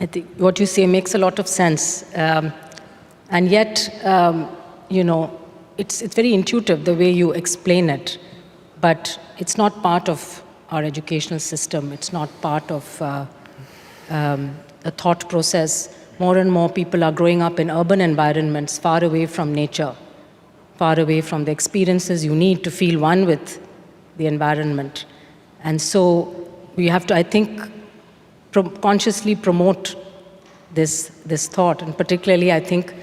I think what you say makes a lot of sense. And yet, it's very intuitive the way you explain it, but it's not part of our educational system. It's not part of a thought process. More and more people are growing up in urban environments, far away from nature, far away from the experiences you need to feel one with the environment. And so we have to, I think, consciously promote this thought. And particularly, I think,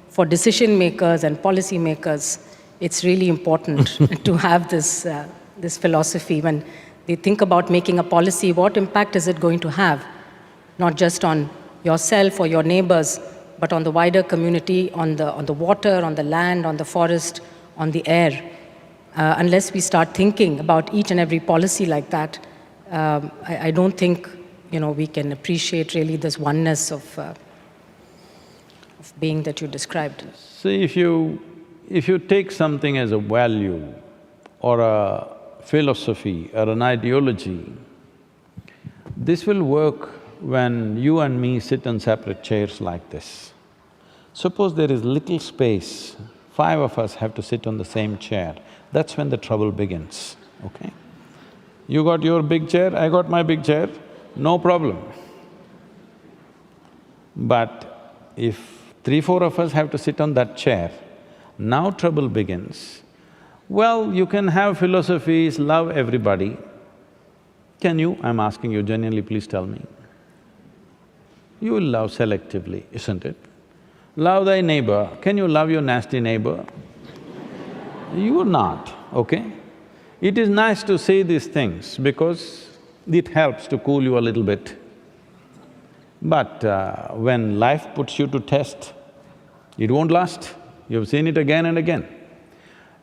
for decision makers and policy makers, it's really important to have this philosophy. When they think about making a policy, what impact is it going to have? Not just on yourself or your neighbors, but on the wider community, on the water, on the land, on the forest, on the air. Unless we start thinking about each and every policy like that, I don't think we can appreciate really this oneness of being that you described. See, if you take something as a value or a philosophy or an ideology, this will work when you and me sit on separate chairs like this. Suppose there is little space, 5 of us have to sit on the same chair, that's when the trouble begins, okay? You got your big chair, I got my big chair, no problem. But if 3-4 of us have to sit on that chair, now trouble begins. Well, you can have philosophies, love everybody. Can you? I'm asking you genuinely, please tell me. You will love selectively, isn't it? Love thy neighbor. Can you love your nasty neighbor? You will not, okay? It is nice to say these things because it helps to cool you a little bit. But when life puts you to test, it won't last. You've seen it again and again.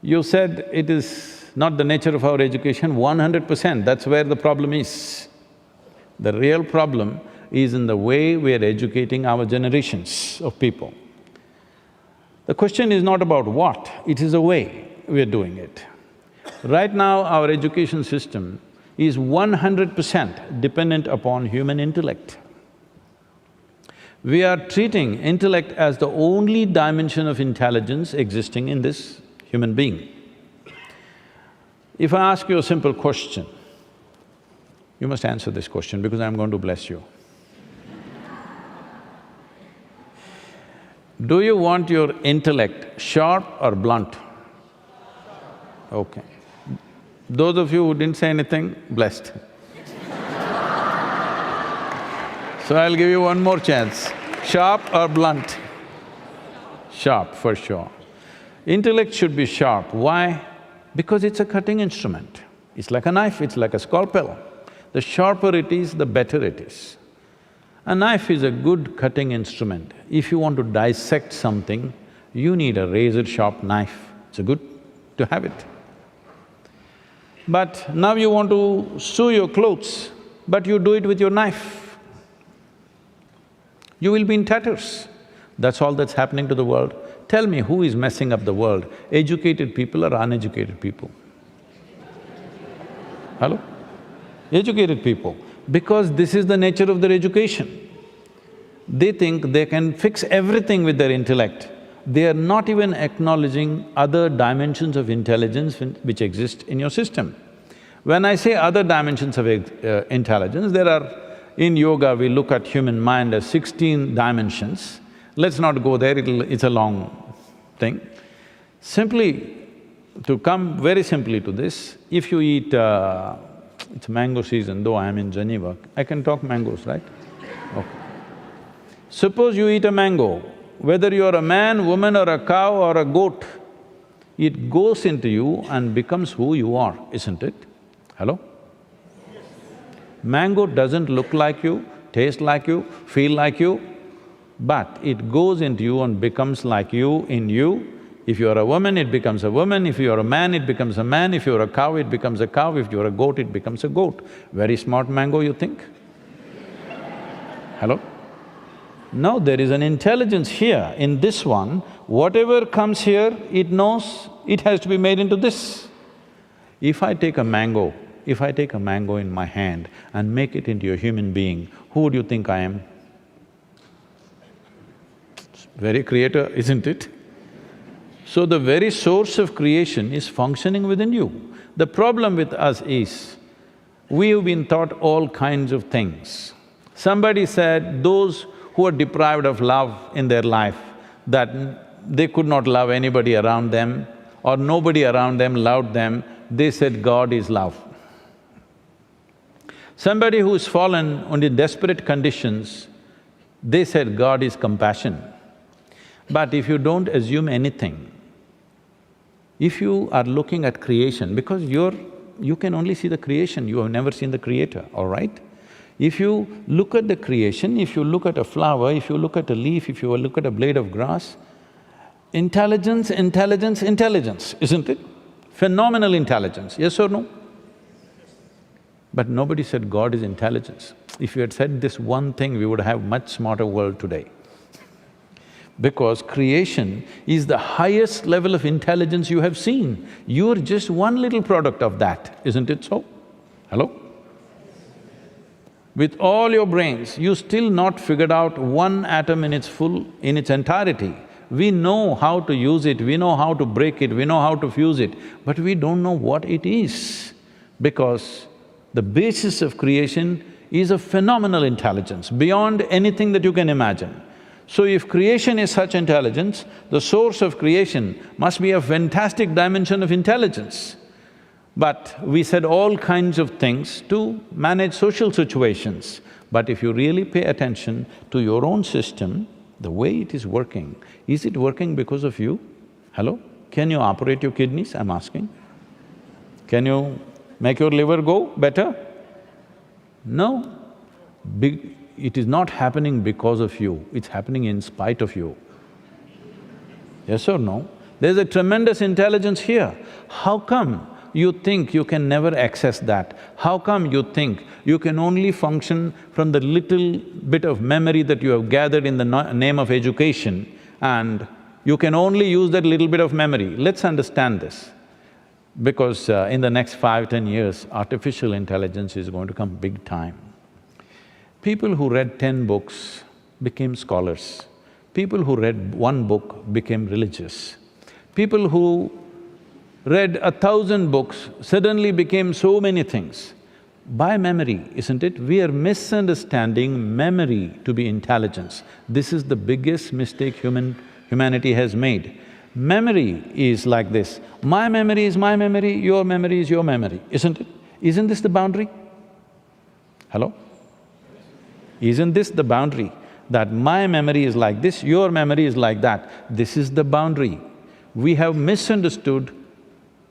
You said it is not the nature of our education, 100%, that's where the problem is. The real problem is in the way we are educating our generations of people. The question is not about what, it is the way we are doing it. Right now, our education system is 100% dependent upon human intellect. We are treating intellect as the only dimension of intelligence existing in this human being. If I ask you a simple question, you must answer this question because I'm going to bless you. Do you want your intellect sharp or blunt? Okay. Those of you who didn't say anything, blessed. So I'll give you one more chance. Sharp or blunt? Sharp, for sure. Intellect should be sharp. Why? Because it's a cutting instrument. It's like a knife, it's like a scalpel. The sharper it is, the better it is. A knife is a good cutting instrument. If you want to dissect something, you need a razor-sharp knife. It's good to have it. But now you want to sew your clothes, but you do it with your knife. You will be in tatters. That's all that's happening to the world. Tell me, who is messing up the world, educated people or uneducated people? Hello? Educated people, because this is the nature of their education. They think they can fix everything with their intellect. They are not even acknowledging other dimensions of intelligence which exist in your system. When I say other dimensions of intelligence, there are… in yoga, we look at human mind as 16 dimensions. Let's not go there, it's a long thing. Simply, to come very simply to this, if you eat… it's mango season, though I'm in Geneva, I can talk mangoes, right? Okay. Suppose you eat a mango, whether you're a man, woman or a cow or a goat, it goes into you and becomes who you are, isn't it? Hello? Mango doesn't look like you, taste like you, feel like you, but it goes into you and becomes like you in you. If you're a woman, it becomes a woman, if you're a man, it becomes a man, if you're a cow, it becomes a cow, if you're a goat, it becomes a goat. Very smart mango, you think? Hello? No, there is an intelligence here in this one. Whatever comes here, it knows it has to be made into this. If I take a mango in my hand and make it into a human being, who would you think I am? Very creator, isn't it? So the very source of creation is functioning within you. The problem with us is, we have been taught all kinds of things. Somebody said those who are deprived of love in their life, that they could not love anybody around them or nobody around them loved them, they said God is love. Somebody who's fallen under desperate conditions, they said God is compassion. But if you don't assume anything, if you are looking at creation, because you can only see the creation, you have never seen the creator, all right? If you look at the creation, if you look at a flower, if you look at a leaf, if you look at a blade of grass, intelligence, intelligence, intelligence, isn't it? Phenomenal intelligence, yes or no? But nobody said God is intelligence. If you had said this one thing, we would have much smarter world today. Because creation is the highest level of intelligence you have seen. You're just one little product of that, isn't it so? Hello? With all your brains, you still not figured out one atom in its entirety. We know how to use it, we know how to break it, we know how to fuse it, but we don't know what it is. Because the basis of creation is a phenomenal intelligence, beyond anything that you can imagine. So if creation is such intelligence, the source of creation must be a fantastic dimension of intelligence. But we said all kinds of things to manage social situations. But if you really pay attention to your own system, the way it is it working because of you? Hello? Can you operate your kidneys, I'm asking? Can you make your liver go better? No. It is not happening because of you, it's happening in spite of you. Yes or no? There's a tremendous intelligence here. How come you think you can never access that? How come you think you can only function from the little bit of memory that you have gathered in the name of education, and you can only use that little bit of memory? Let's understand this. Because in the next 5–10 years, artificial intelligence is going to come big time. People who read 10 books became scholars. People who read one book became religious. People who read 1,000 books suddenly became so many things. By memory, isn't it? We are misunderstanding memory to be intelligence. This is the biggest mistake humanity has made. Memory is like this, my memory is my memory, your memory is your memory, isn't it? Isn't this the boundary? Hello? Isn't this the boundary? That my memory is like this, your memory is like that. This is the boundary. We have misunderstood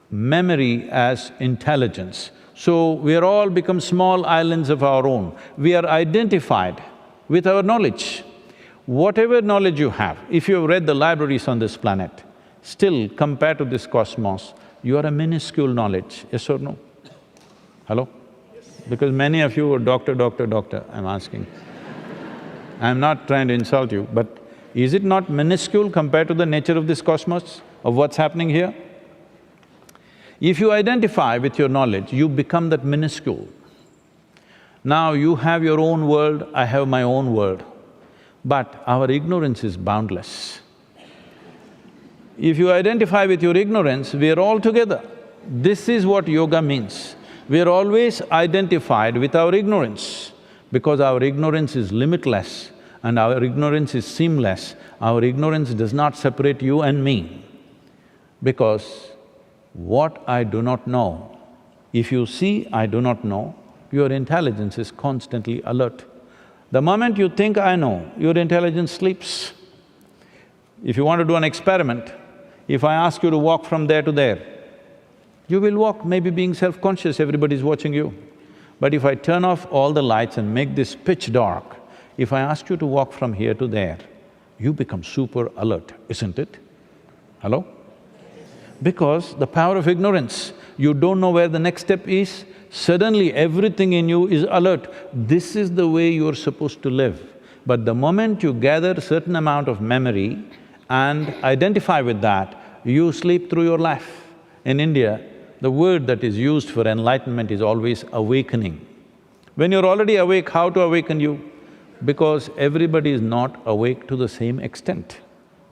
memory as intelligence. So we are all become small islands of our own. We are identified with our knowledge. Whatever knowledge you have, if you have read the libraries on this planet, still compared to this cosmos, you are a minuscule knowledge, yes or no? Hello? Because many of you are doctor, I'm asking. I'm not trying to insult you, but is it not minuscule compared to the nature of this cosmos, of what's happening here? If you identify with your knowledge, you become that minuscule. Now you have your own world, I have my own world, but our ignorance is boundless. If you identify with your ignorance, we are all together. This is what yoga means. We are always identified with our ignorance, because our ignorance is limitless and our ignorance is seamless. Our ignorance does not separate you and me, because what I do not know, if you see I do not know, your intelligence is constantly alert. The moment you think I know, your intelligence sleeps. If you want to do an experiment, if I ask you to walk from there to there, you will walk, maybe being self-conscious, everybody's watching you. But if I turn off all the lights and make this pitch dark, if I ask you to walk from here to there, you become super alert, isn't it? Hello? Because the power of ignorance, you don't know where the next step is, suddenly everything in you is alert. This is the way you're supposed to live. But the moment you gather a certain amount of memory and identify with that, you sleep through your life. In India, the word that is used for enlightenment is always awakening. When you're already awake, how to awaken you? Because everybody is not awake to the same extent.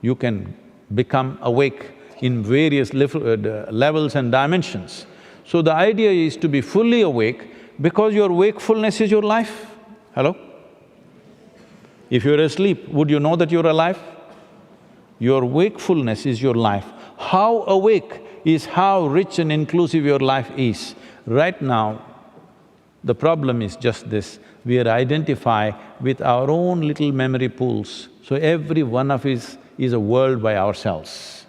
you can become awake in various levels and dimensions. So the idea is to be fully awake because your wakefulness is your life. Hello? If you're asleep, would you know that you're alive? Your wakefulness is your life. How awake is how rich and inclusive your life is. Right now, the problem is just this, we are identified with our own little memory pools. So every one of us is a world by ourselves.